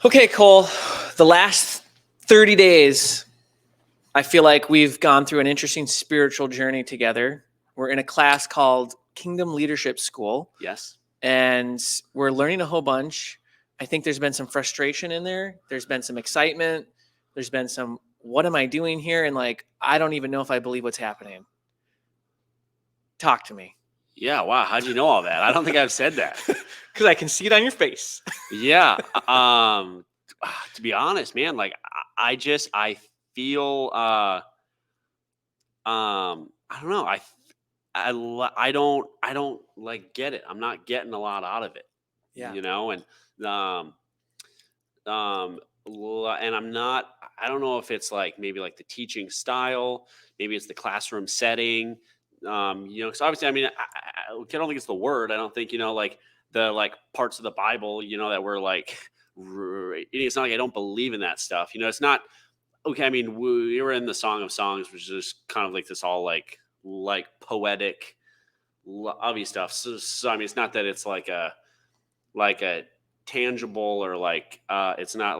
Okay, Cole, the last 30 days, I feel like we've gone through an interesting spiritual journey together. We're in a class called Kingdom Leadership School, Yes. and we're learning a whole bunch. I think there's been some frustration in there. There's been some excitement. There's been some, what am I doing here? And like, I don't even know if I believe what's happening. Talk to me. Yeah. Wow. How'd you know all that? I don't think I've said that. Because I can see it on your face. Yeah. To be honest, man, like I feel I don't know. I don't like get it. I'm not getting a lot out of it. Yeah. And um and I'm not. I don't know if it's like maybe like the teaching style, maybe it's the classroom setting. Because obviously, I mean, I don't think it's the word. I don't think like the like parts of the Bible, that we're like. It's not like I don't believe in that stuff. It's not okay. I mean, we were in the Song of Songs, which is kind of like this all like poetic, obvious stuff. So I mean, it's not that it's like a tangible or like it's not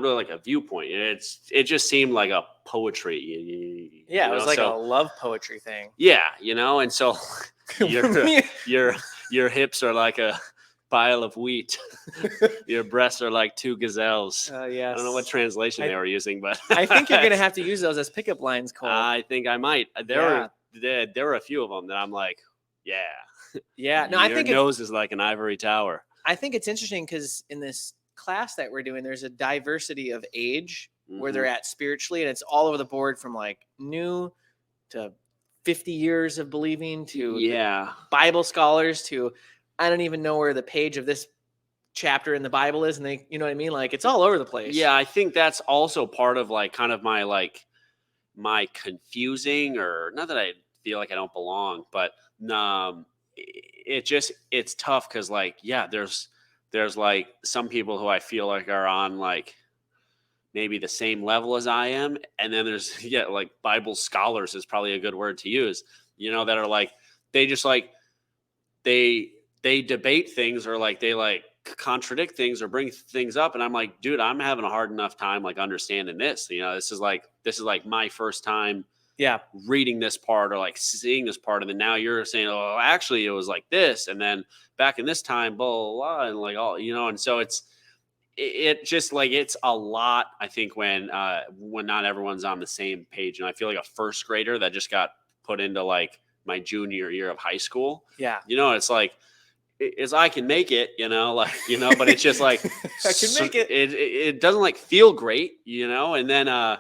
really like a viewpoint. It just seemed like a poetry. Yeah, it was like a So love poetry thing. yeah, and so your hips are like a pile of wheat. Your breasts are like two gazelles. Yes. I don't know what translation they were using, but I think you're gonna have to use those as pickup lines, Cole. I think I might. There were a few of them that I'm like, yeah. Yeah. No, Your I think nose is like an ivory tower. I think it's interesting because in this class that we're doing, there's a diversity of age where they're at spiritually, and it's all over the board from like new to 50 years of believing to Bible scholars to I don't even know where the page of this chapter in the Bible is, and they, you know what I mean? Like it's all over the place. Yeah, I think that's also part of like kind of my confusing, or not that I feel like I don't belong, but it's tough because like there's like some people who I feel like are on like maybe the same level as I am, and then there's like Bible scholars is probably a good word to use, that are like they just like they debate things, or like they like contradict things or bring things up, and I'm like, dude, I'm having a hard enough time like understanding this. This is like my first time reading this part or like seeing this part, and then now you're saying, oh, actually it was like this, and then back in this time, blah blah, blah, and like all and so it just like it's a lot. I think when not everyone's on the same page, and I feel like a first grader that just got put into like my junior year of high school. It's like is I can make it, but it's just like I can make it. It doesn't like feel great, and then I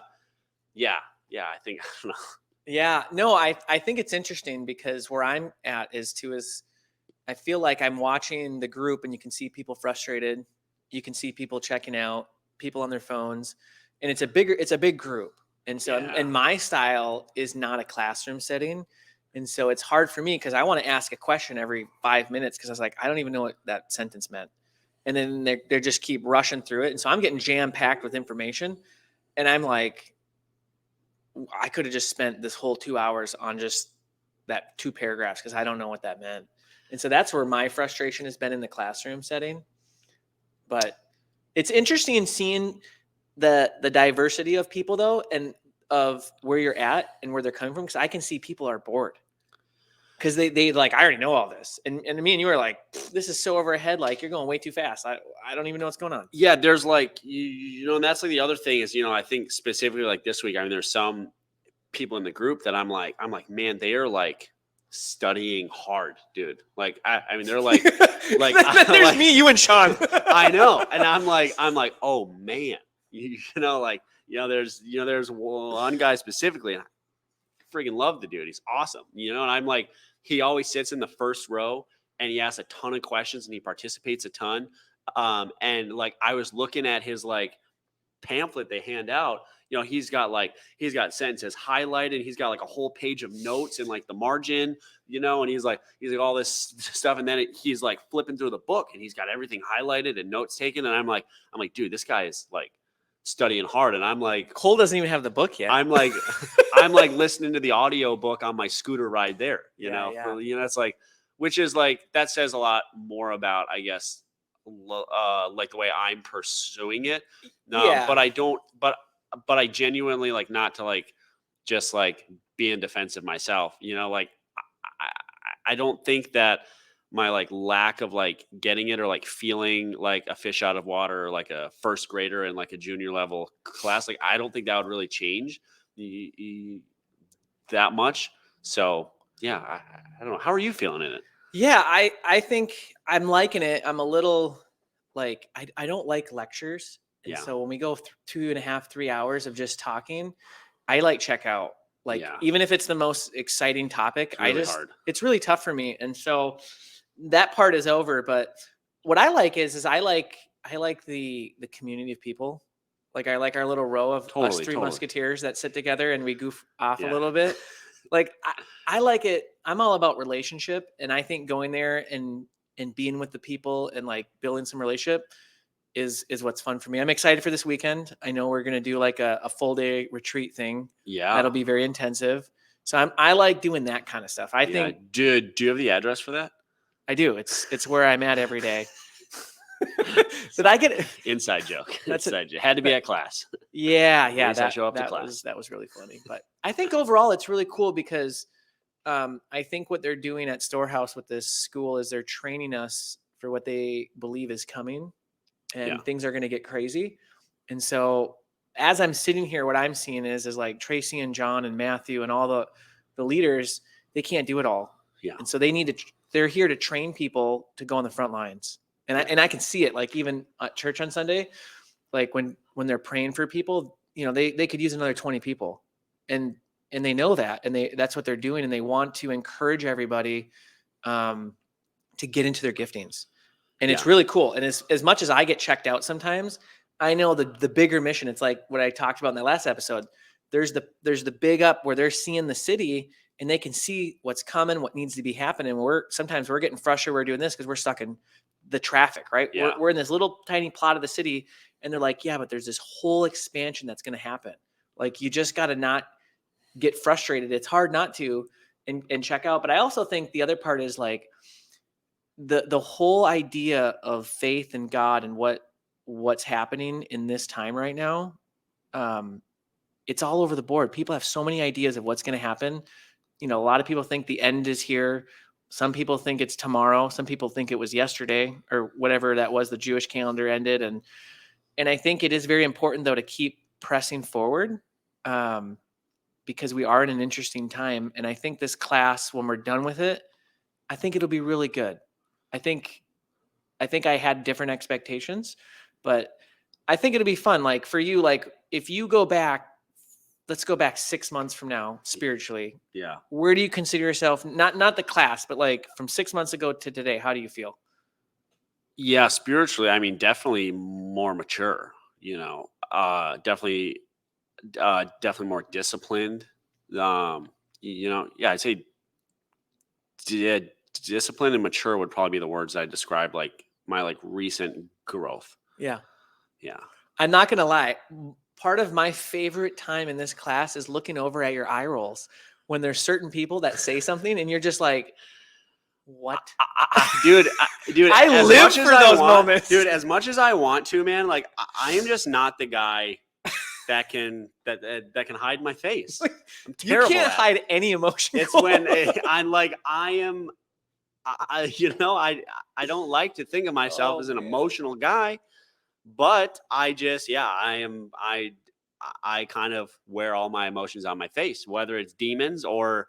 think I don't know. Yeah, no, I think it's interesting because where I'm at is I feel like I'm watching the group, and you can see people frustrated, you can see people checking out, people on their phones, and it's a big group, and so and my style is not a classroom setting. And so it's hard for me because I want to ask a question every 5 minutes because I was like, I don't even know what that sentence meant. And then they just keep rushing through it. And so I'm getting jam-packed with information. And I'm like, I could have just spent this whole 2 hours on just that 2 paragraphs because I don't know what that meant. And so that's where my frustration has been in the classroom setting. But it's interesting seeing the diversity of people, though, and of where you're at and where they're coming from, because I can see people are bored. Because they like, I already know all this. And me and you are like, this is so over our head. Like, you're going way too fast. I don't even know what's going on. Yeah, there's like, and that's like the other thing is, I think specifically like this week, I mean, there's some people in the group that I'm like, man, they are like studying hard, dude. Like, I mean, they're like, there's like, me, you, and Sean. I know. And I'm like, oh man, there's one guy specifically, and I freaking love the dude. He's awesome, and I'm like, he always sits in the first row and he asks a ton of questions and he participates a ton. And like, I was looking at his like pamphlet they hand out, he's got sentences highlighted. He's got like a whole page of notes in like the margin, and he's like all this stuff. And then he's like flipping through the book and he's got everything highlighted and notes taken. And I'm like, dude, this guy is like studying hard. And I'm like, Cole doesn't even have the book yet. I'm like listening to the audio book on my scooter ride there, it's like, which is like, that says a lot more about, I guess, like the way I'm pursuing it. Yeah. But I don't. But I genuinely like not to like just like being defensive myself. Like I don't think that my like lack of like getting it or like feeling like a fish out of water or like a first grader in like a junior level class, like I don't think that would really change that much. So yeah, I don't know. How are you feeling in it? Yeah, I think I'm liking it. I'm a little like I don't like lectures. And Yeah, so when we go 2.5, 3 hours of just talking, I like check out. Like yeah, even if it's the most exciting topic, it's really hard. it's really tough for me. And so that part is over. But what I like is I like the community of people. Like I like our little row of us Totally, three totally. musketeers that sit together and we goof off a Yeah, little bit. Like I like it. I'm all about relationship, and I think going there and being with the people and like building some relationship is what's fun for me. I'm excited for this weekend. I know we're gonna do like a full day retreat thing. yeah, That'll be very intensive. So I like doing that kind of stuff. I yeah. think Do you have the address for that? I do. It's where I'm at every day. Did I get it? Inside joke. That's it. Inside joke. Had to be at class. Yeah, At yeah. least I show up to That class. was really funny. But I think overall it's really cool because I think what they're doing at Storehouse with this school is they're training us for what they believe is coming, Yeah, and things are going to get crazy. And so, as I'm sitting here, what I'm seeing is like Tracy and John and Matthew and all the leaders. They can't do it all, yeah, and so they need to. They're here to train people to go on the front lines, and yeah, I can see it. Like even at church on Sunday, like when they're praying for people, they could use another 20 people, and they know that, and that's what they're doing, and they want to encourage everybody um, to get into their giftings, and it's yeah, really cool. And as much as I get checked out sometimes, I know the bigger mission. It's like what I talked about in that last episode. There's the big up where they're seeing the city and they can see what's coming, what needs to be happening. Sometimes we're getting frustrated. We're doing this because we're stuck in the traffic, right? yeah, We're in this little tiny plot of the city, and they're like, yeah, but there's this whole expansion that's going to happen. Like you just got to not get frustrated. It's hard not to and check out. But I also think the other part is like the whole idea of faith in God and what's happening in this time right now. Um, it's all over the board. People have so many ideas of what's going to happen. A lot of people think the end is here. Some people think it's tomorrow. Some people think it was yesterday or whatever that was. The Jewish calendar ended, and I think it is very important though to keep pressing forward, because we are in an interesting time. And I think this class, when we're done with it, I think it'll be really good. I think I had different expectations, but I think it'll be fun. Like for you, like if you go back, let's go back 6 months from now, spiritually, yeah. where do you consider yourself? Not the class, but like from 6 months ago to today, how do you feel? Yeah, spiritually, I mean, definitely more mature, definitely more disciplined. Yeah, I'd say di- disciplined and mature would probably be the words I describe like my like recent growth. Yeah. Yeah. I'm not going to lie. Part of my favorite time in this class is looking over at your eye rolls when there's certain people that say something and you're just like, what? Dude, I as live much as for I those want- moments. Dude, as much as I want to, man, like I am just not the guy that can hide my face. I'm You terrible. can't at it. hide any emotion. It's when I'm like I am. I don't like to think of myself Oh, as an man. emotional guy, but I just I am I kind of wear all my emotions on my face, whether it's demons or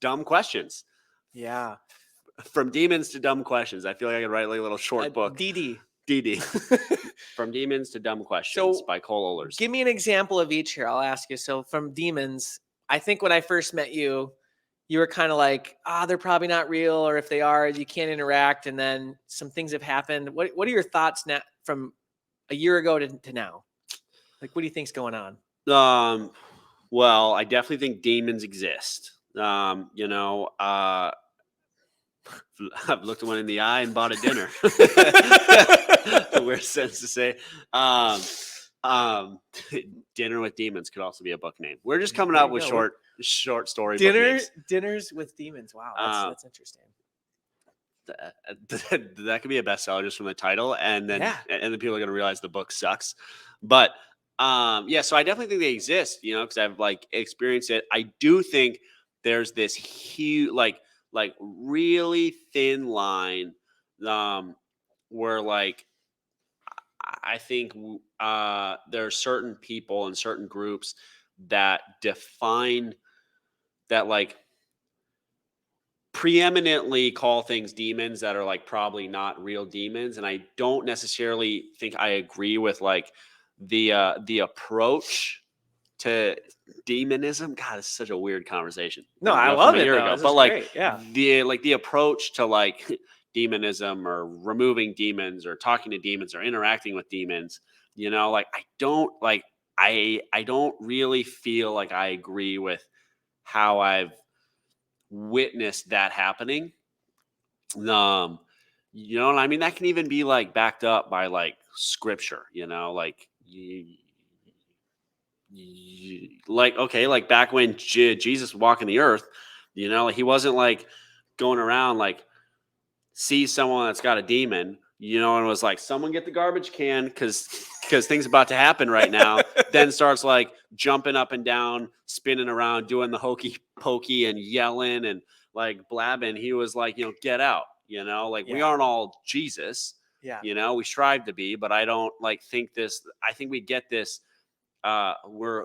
dumb questions. Yeah. From demons to dumb questions. I feel like I could write like a little short book. DD. DD. From demons to dumb questions So, by Cole Ohlers. give me an example of each here. I'll ask you. So from demons, I think when I first met you, you were kind of like, they're probably not real, or if they are, you can't interact. And then some things have happened. What are your thoughts now from a year ago to now? Like, what do you think's going on? Well, I definitely think demons exist. I've looked one in the eye and bought a dinner. The weird sense to say. Dinner with Demons could also be a book name. We're just coming There out you with go. short story book names. Dinners with demons. Wow, that's interesting. That could be a bestseller just from the title, and then Yeah. people are gonna realize the book sucks. But yeah, so I definitely think they exist, because I've like experienced it. I do think there's this huge, like really thin line, where like I think there are certain people and certain groups that define that like preeminently call things demons that are like probably not real demons, and I don't necessarily think I agree with like the approach to demonism. God, it's such a weird conversation, No, I from love a it year though. ago. This But is like great. Yeah. the approach to like demonism or removing demons or talking to demons or interacting with demons, like I don't really feel like I agree with how I've witnessed that happening. Um, what I mean? That can even be like backed up by like scripture, like like okay, like back when Jesus was walking the earth, like, he wasn't like going around like sees someone that's got a demon, and was like, someone get the garbage can because things about to happen right now. Then starts like jumping up and down, spinning around, doing the hokey pokey and yelling and like blabbing. He was like, get out, like we Yeah. aren't all Jesus, Yeah. we strive to be, but I don't like think this. I think we get this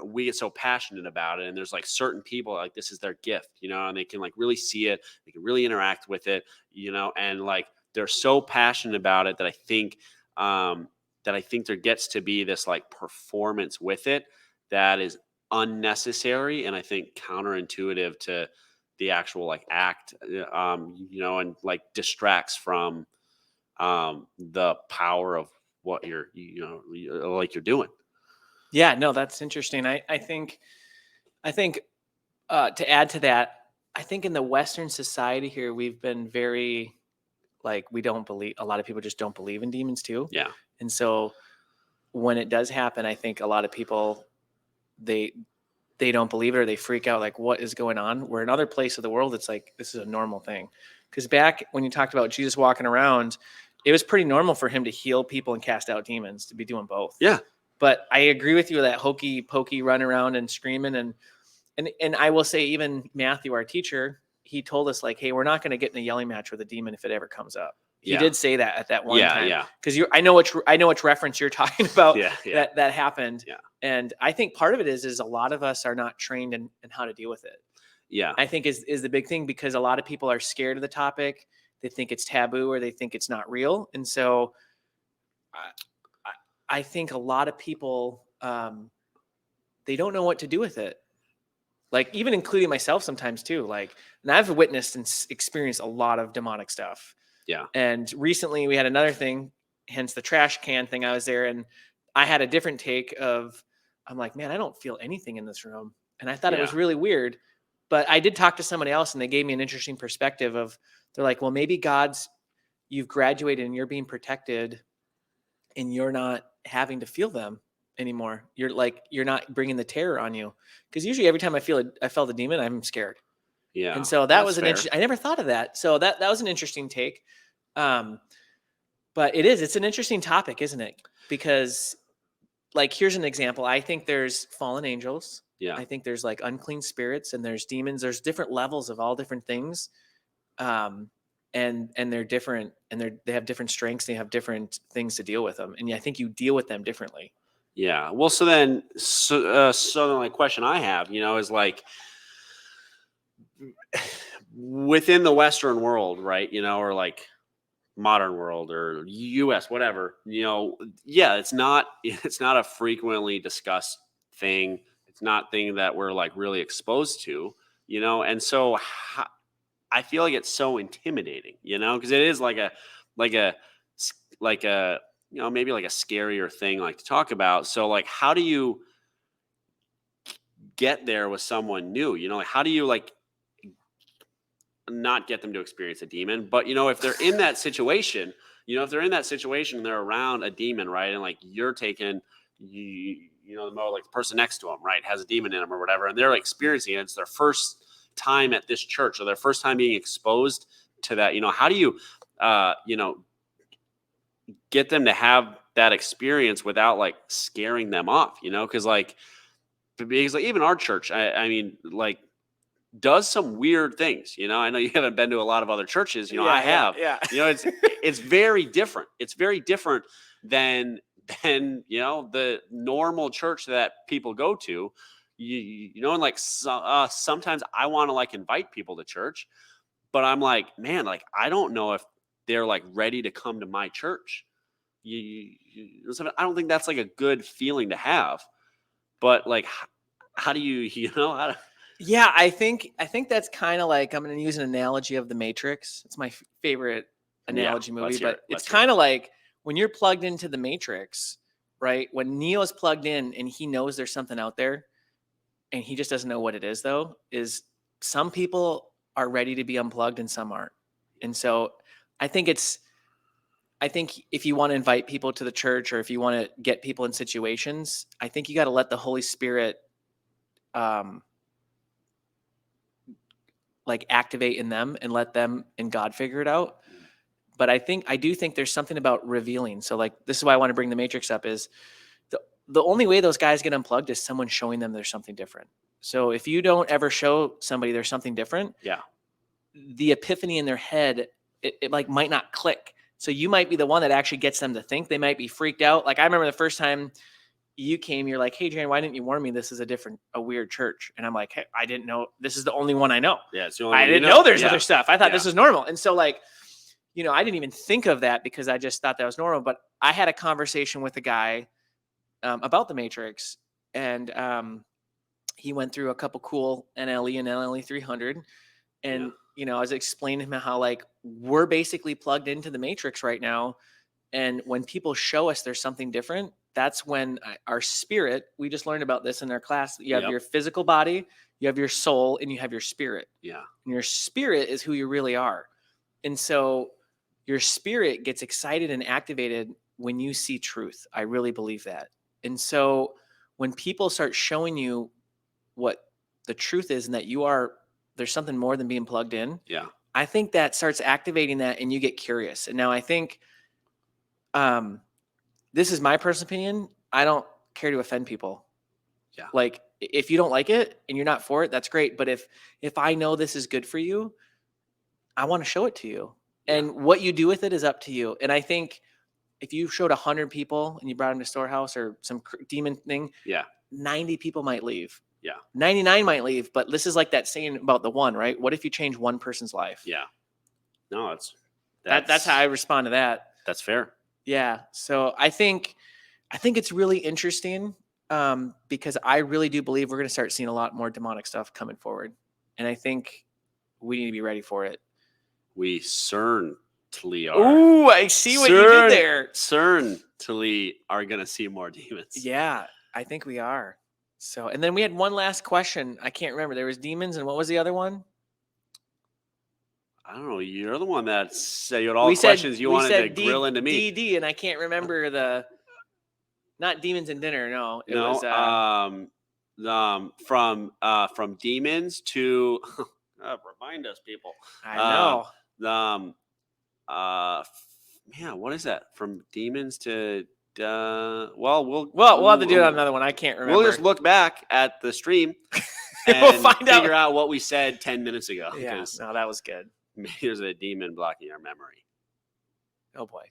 we get so passionate about it, and there's like certain people like this is their gift, and they can like really see it, they can really interact with it, and like they're so passionate about it that I think there gets to be this like performance with it that is unnecessary, and I think counterintuitive to the actual like act, and like distracts from the power of what like you're doing. Yeah. No, that's interesting. I think to add to that, I think in the Western society here, we've been very like we don't believe. A lot of people just don't believe in demons too, Yeah. and so when it does happen, I think a lot of people they they don't believe it or they freak out like what is going on. Where in other places of the world, it's like this is a normal thing. Because back when you talked about Jesus walking around, it was pretty normal for him to heal people and cast out demons, to be doing both. Yeah. But I agree with you with that hokey pokey run around and screaming and I will say even Matthew, our teacher, he told us like, hey, we're not going to get in a yelling match with a demon if it ever comes up. He Yeah. did say that at that one time. Yeah. Because I know which reference you're talking about. Yeah. That happened. Yeah. And I think part of it is a lot of us are not trained in how to deal with it. Yeah. I think is the big thing because a lot of people are scared of the topic. They think it's taboo or they think it's not real. And so I think a lot of people, they don't know what to do with it. Like even including myself sometimes too. Like, and I've witnessed and experienced a lot of demonic stuff. Yeah. And recently we had another thing, hence the trash can thing. I was there and I had a different take of, I'm like, man, I don't feel anything in this room. And I thought it was Yeah. really weird. But I did talk to somebody else and they gave me an interesting perspective of, they're like, well, maybe you've graduated and you're being protected and you're not having to feel them anymore. You're not bringing the terror on you. Because usually every time I felt a demon, I'm scared. Yeah. And so that That's was an fair. interesting, I never thought of that. So that was an interesting take. But it's an interesting topic, isn't it? Because like, here's an example. I think there's fallen angels. Yeah. I think there's like unclean spirits and there's demons. There's different levels of all different things. And they're different and they have different strengths. They have different things to deal with them. And I think you deal with them differently. Yeah. Well, so then the like question I have, is like within the Western world, right? Or like modern world or US, whatever, yeah, it's not a frequently discussed thing. It's not thing that we're like really exposed to, and so I feel like it's so intimidating, because it is like a maybe like a scarier thing like to talk about. So like, how do you get there with someone new? Like how do you like not get them to experience a demon, but if they're in that situation, and they're around a demon, right? And like you're taking like the person next to them, right, has a demon in them or whatever, and they're like, experiencing it. It's their first time at this church or their first time being exposed to that. How do you you know, get them to have that experience without like scaring them off, you know, because like even our church, I mean, like does some weird things. You know, I know you haven't been to a lot of other churches. You know, I have. Yeah. You know, it's very different. It's very different than you know the normal church that people go to. You know, and like sometimes I want to like invite people to church, but I'm like, man, like I don't know if they're like ready to come to my church. I don't think that's like a good feeling to have. But like, how do you, you know, Yeah, I think that's kind of like, I'm going to use an analogy of The Matrix. It's my favorite analogy movie, but it's kind of like when you're plugged into the Matrix, right? When Neo's plugged in and he knows there's something out there and he just doesn't know what it is, though, is some people are ready to be unplugged and some aren't. And so I think if you want to invite people to the church or if you want to get people in situations, I think you got to let the Holy Spirit like activate in them and let them and God figure it out. But I do think there's something about revealing. So like, this is why I want to bring the Matrix up is the only way those guys get unplugged is someone showing them there's something different. So if you don't ever show somebody there's something different, the epiphany in their head, it like might not click. So you might be the one that actually gets them to think. They might be freaked out. Like I remember the first time you came, you're like, hey, Jaren, why didn't you warn me this is a weird church? And I'm like, hey, I didn't know. This is the only one I know. Yeah, it's the only I one didn't know there's other stuff. I thought this was normal. And so like, you know, I didn't even think of that because I just thought that was normal. But I had a conversation with a guy about the Matrix, and he went through a couple cool NLE and NLE 300. And, you know, I was explaining to him how like we're basically plugged into the Matrix right now. And when people show us there's something different, that's when our spirit, we just learned about this in our class. You have your physical body, you have your soul, and you have your spirit. Yeah. And your spirit is who you really are. And so your spirit gets excited and activated when you see truth. I really believe that. And so when people start showing you what the truth is and that there's something more than being plugged in. Yeah. I think that starts activating that and you get curious. And now I think, this is my personal opinion. I don't care to offend people. Yeah. Like if you don't like it and you're not for it, that's great. But if I know this is good for you, I want to show it to you. Yeah. And what you do with it is up to you. And I think if you showed 100 people and you brought them to Storehouse or some demon thing, 90 people might leave. Yeah. 99 might leave. But this is like that saying about the one, right? What if you change one person's life? Yeah. No, that's how I respond to that. That's fair. Yeah. So I think it's really interesting because I really do believe we're going to start seeing a lot more demonic stuff coming forward. And I think we need to be ready for it. We certainly are. Ooh, I see what you did there. Certainly are going to see more demons. Yeah, I think we are. So, and then we had one last question. I can't remember. There was demons, and what was the other one? I don't know. You're the one that said you had all the questions you wanted to grill into me. DD, and I can't remember not demons and dinner. No, it was from demons to remind us, people. I know. Man, what is that? From demons to we'll have to do it on another one. I can't remember. We'll just look back at the stream and we'll figure out what we said 10 minutes ago. Yeah, no, that was good. Maybe there's a demon blocking our memory. Oh boy.